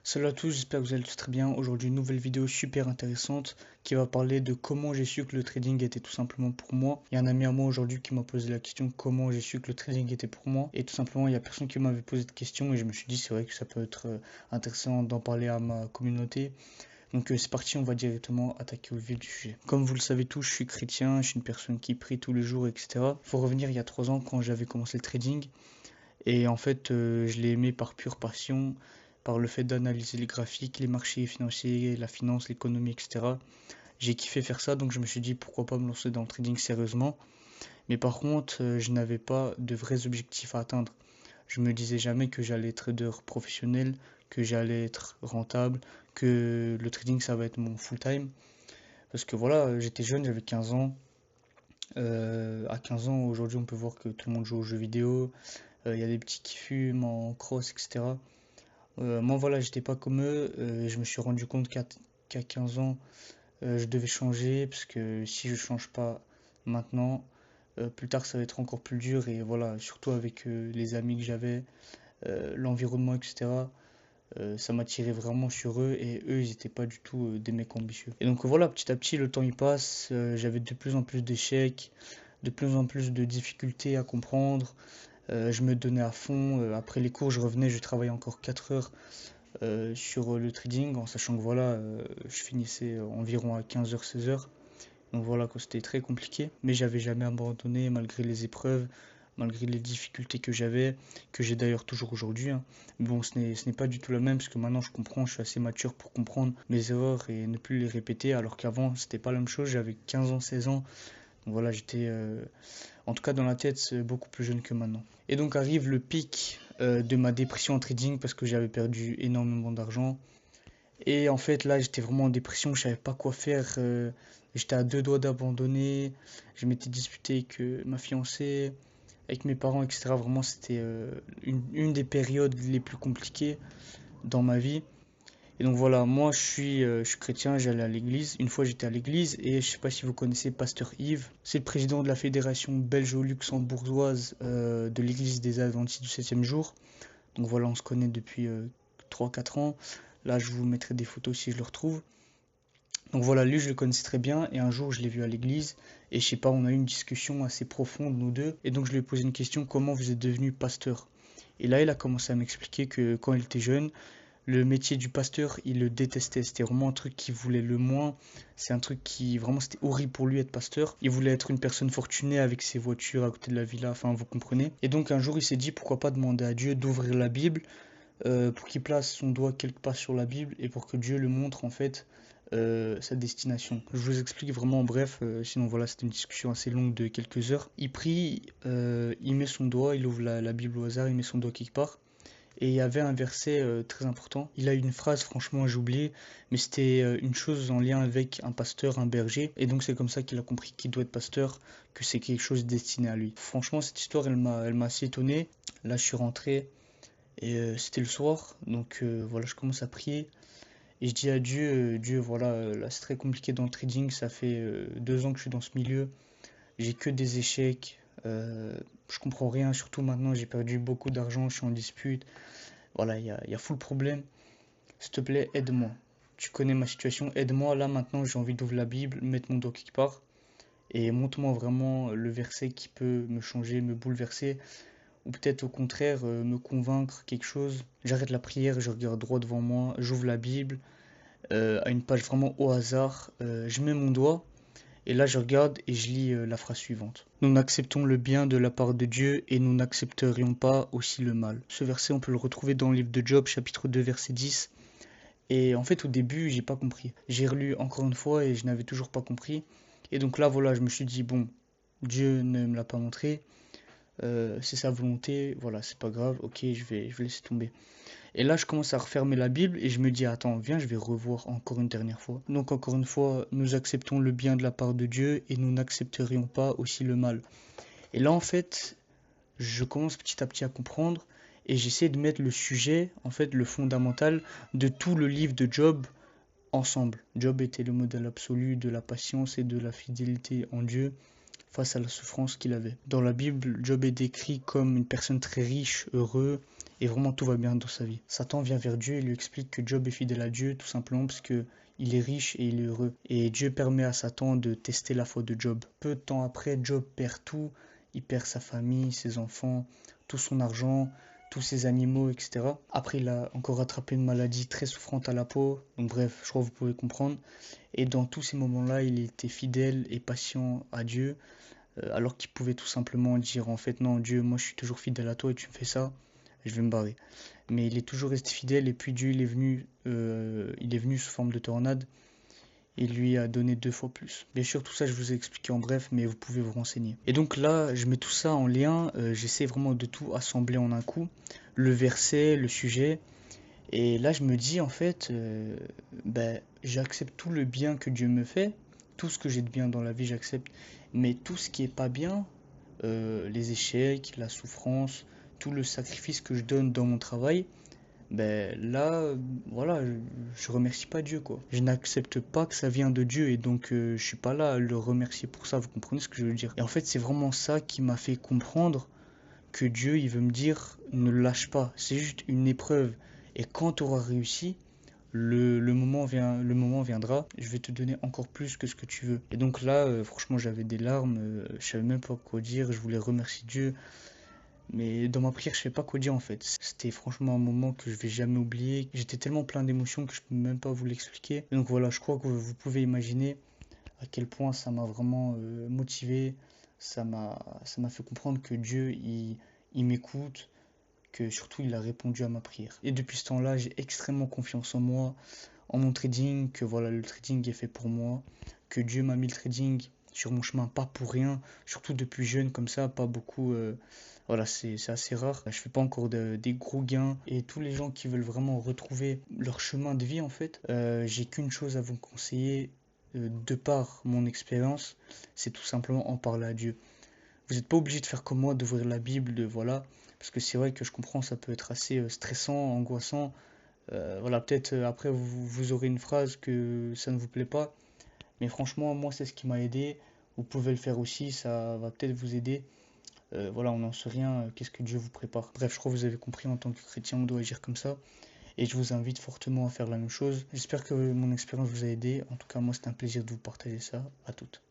Salut à tous, j'espère que vous allez tous très bien. Aujourd'hui, une nouvelle vidéo super intéressante qui va parler de comment j'ai su que le trading était tout simplement pour moi. Il y a un ami à moi aujourd'hui qui m'a posé la question comment j'ai su que le trading était pour moi. Et tout simplement, il y a personne qui m'avait posé de question et je me suis dit c'est vrai que ça peut être intéressant d'en parler à ma communauté. Donc c'est parti, on va directement attaquer au vif du sujet. Comme vous le savez tous, je suis chrétien, je suis une personne qui prie tous les jours, etc. Faut revenir il y a 3 ans quand j'avais commencé le trading. Et en fait, je l'ai aimé par pure passion, par le fait d'analyser les graphiques, les marchés financiers, la finance, l'économie, etc. J'ai kiffé faire ça, donc je me suis dit pourquoi pas me lancer dans le trading sérieusement. Mais par contre, je n'avais pas de vrais objectifs à atteindre. Je me disais jamais que j'allais être trader professionnel, que j'allais être rentable, que le trading ça va être mon full time. Parce que voilà, j'étais jeune, j'avais 15 ans. À 15 ans, aujourd'hui, on peut voir que tout le monde joue aux jeux vidéo. Il y a des petits qui fument en cross, etc. Moi, voilà, j'étais pas comme eux. Je me suis rendu compte qu'à 15 ans, je devais changer parce que si je change pas maintenant, plus tard, ça va être encore plus dur. Et voilà, surtout avec les amis que j'avais, l'environnement, etc. Ça m'a tiré vraiment sur eux et eux, ils étaient pas du tout des mecs ambitieux. Et donc voilà, petit à petit, le temps il passe. J'avais de plus en plus d'échecs, de plus en plus de difficultés à comprendre. Je me donnais à fond. Après les cours, je revenais, je travaillais encore 4 heures sur le trading, en sachant que voilà, je finissais environ à 15 h 16 h. Donc voilà, quoi, c'était très compliqué. Mais j'avais jamais abandonné malgré les épreuves, malgré les difficultés que j'ai d'ailleurs toujours aujourd'hui, hein. Bon, ce n'est pas du tout la même, parce que maintenant je comprends, je suis assez mature pour comprendre mes erreurs et ne plus les répéter, alors qu'avant c'était pas la même chose, j'avais 15 ans, 16 ans. Donc voilà, j'étais en tout cas dans la tête beaucoup plus jeune que maintenant. Et donc arrive le pic de ma dépression en trading parce que j'avais perdu énormément d'argent. Et en fait là j'étais vraiment en dépression, je savais pas quoi faire. J'étais à deux doigts d'abandonner. Je m'étais disputé avec ma fiancée, avec mes parents, etc. Vraiment c'était une des périodes les plus compliquées dans ma vie. Et donc voilà, moi je suis chrétien, j'allais à l'église. Une fois j'étais à l'église et je sais pas si vous connaissez Pasteur Yves. C'est le président de la fédération belgeo-luxembourgeoise de l'église des Adventistes du 7e jour. Donc voilà, on se connaît depuis 3-4 ans. Là je vous mettrai des photos si je le retrouve. Donc voilà, lui je le connaissais très bien et un jour je l'ai vu à l'église et je sais pas, on a eu une discussion assez profonde nous deux. Et donc je lui ai posé une question, comment vous êtes devenu pasteur? Et là il a commencé à m'expliquer que quand il était jeune, le métier du pasteur, il le détestait. C'était vraiment un truc qu'il voulait le moins. C'est un truc qui, vraiment, c'était horrible pour lui être pasteur. Il voulait être une personne fortunée avec ses voitures à côté de la villa, enfin, vous comprenez. Et donc, un jour, il s'est dit, pourquoi pas demander à Dieu d'ouvrir la Bible pour qu'il place son doigt quelque part sur la Bible et pour que Dieu le montre, en fait, sa destination. Je vous explique vraiment en bref, sinon voilà, c'était une discussion assez longue de quelques heures. Il prie, il met son doigt, il ouvre la Bible au hasard, il met son doigt quelque part. Et il y avait un verset très important. Il a une phrase, franchement, j'ai oublié, mais c'était une chose en lien avec un pasteur, un berger. Et donc c'est comme ça qu'il a compris qu'il doit être pasteur, que c'est quelque chose destiné à lui. Franchement, cette histoire, elle m'a assez étonné. Là, je suis rentré et c'était le soir. Donc voilà, je commence à prier. Et je dis à Dieu, Dieu, voilà, là c'est très compliqué dans le trading. Ça fait 2 ans que je suis dans ce milieu. J'ai que des échecs. Je comprends rien, surtout maintenant, j'ai perdu beaucoup d'argent, je suis en dispute. Voilà, il y a full problème. S'il te plaît, aide-moi. Tu connais ma situation, aide-moi. Là, maintenant, j'ai envie d'ouvrir la Bible, mettre mon doigt quelque part. Et montre-moi vraiment le verset qui peut me changer, me bouleverser. Ou peut-être au contraire, me convaincre quelque chose. J'arrête la prière, je regarde droit devant moi, j'ouvre la Bible, à une page vraiment au hasard. Je mets mon doigt. Et là, je regarde et je lis la phrase suivante. Nous n'acceptons le bien de la part de Dieu et nous n'accepterions pas aussi le mal. Ce verset, on peut le retrouver dans le livre de Job, chapitre 2, verset 10. Et en fait, au début, j'ai pas compris. J'ai relu encore une fois et je n'avais toujours pas compris. Et donc là, voilà, je me suis dit, bon, Dieu ne me l'a pas montré, c'est sa volonté, voilà, c'est pas grave, ok, je vais laisser tomber. Et là, je commence à refermer la Bible et je me dis, attends, viens, je vais revoir encore une dernière fois. Donc, encore une fois, nous acceptons le bien de la part de Dieu et nous n'accepterions pas aussi le mal. Et là, en fait, je commence petit à petit à comprendre et j'essaie de mettre le sujet, en fait, le fondamental de tout le livre de Job ensemble. Job était le modèle absolu de la patience et de la fidélité en Dieu face à la souffrance qu'il avait. Dans la Bible, Job est décrit comme une personne très riche, heureux et vraiment tout va bien dans sa vie. Satan vient vers Dieu et lui explique que Job est fidèle à Dieu tout simplement parce que il est riche et il est heureux. Et Dieu permet à Satan de tester la foi de Job. Peu de temps après, Job perd tout. Il perd sa famille, ses enfants, tout son argent, tous ses animaux, etc. Après, il a encore attrapé une maladie très souffrante à la peau. Donc bref, je crois que vous pouvez comprendre. Et dans tous ces moments-là, il était fidèle et patient à Dieu, alors qu'il pouvait tout simplement dire en fait non Dieu, moi je suis toujours fidèle à toi et tu me fais ça, je vais me barrer. Mais il est toujours resté fidèle et puis Dieu il est venu sous forme de tornade et lui a donné 2 fois plus. Bien sûr tout ça je vous ai expliqué en bref mais vous pouvez vous renseigner. Et donc là je mets tout ça en lien, j'essaie vraiment de tout assembler en un coup, le verset, le sujet. Et là, je me dis, en fait, j'accepte tout le bien que Dieu me fait, tout ce que j'ai de bien dans la vie, j'accepte. Mais tout ce qui est pas bien, les échecs, la souffrance, tout le sacrifice que je donne dans mon travail, voilà, je remercie pas Dieu, quoi. Je n'accepte pas que ça vient de Dieu et donc je suis pas là à le remercier pour ça, vous comprenez ce que je veux dire? Et en fait, c'est vraiment ça qui m'a fait comprendre que Dieu, il veut me dire, ne lâche pas, c'est juste une épreuve. Et quand tu auras réussi, le moment viendra, je vais te donner encore plus que ce que tu veux. Et donc là, franchement, j'avais des larmes, je savais même pas quoi dire, je voulais remercier Dieu. Mais dans ma prière, je sais pas quoi dire en fait. C'était franchement un moment que je vais jamais oublier. J'étais tellement plein d'émotions que je peux même pas vous l'expliquer. Donc voilà, je crois que vous pouvez imaginer à quel point ça m'a vraiment motivé. Ça m'a fait comprendre que Dieu, il m'écoute, que surtout il a répondu à ma prière. Et depuis ce temps-là, j'ai extrêmement confiance en moi, en mon trading, que voilà, le trading est fait pour moi, que Dieu m'a mis le trading sur mon chemin, pas pour rien, surtout depuis jeune comme ça, pas beaucoup, voilà, c'est assez rare. Je fais pas encore des gros gains et tous les gens qui veulent vraiment retrouver leur chemin de vie en fait, j'ai qu'une chose à vous conseiller, de par mon expérience, c'est tout simplement en parler à Dieu. Vous n'êtes pas obligé de faire comme moi, d'ouvrir la Bible, de voilà, parce que c'est vrai que je comprends, ça peut être assez stressant, angoissant. Voilà, peut-être après vous aurez une phrase que ça ne vous plaît pas, mais franchement, moi c'est ce qui m'a aidé. Vous pouvez le faire aussi, ça va peut-être vous aider. Voilà, on n'en sait rien, qu'est-ce que Dieu vous prépare. Bref, je crois que vous avez compris, en tant que chrétien, on doit agir comme ça. Et je vous invite fortement à faire la même chose. J'espère que mon expérience vous a aidé. En tout cas, moi, c'était un plaisir de vous partager ça. À toutes.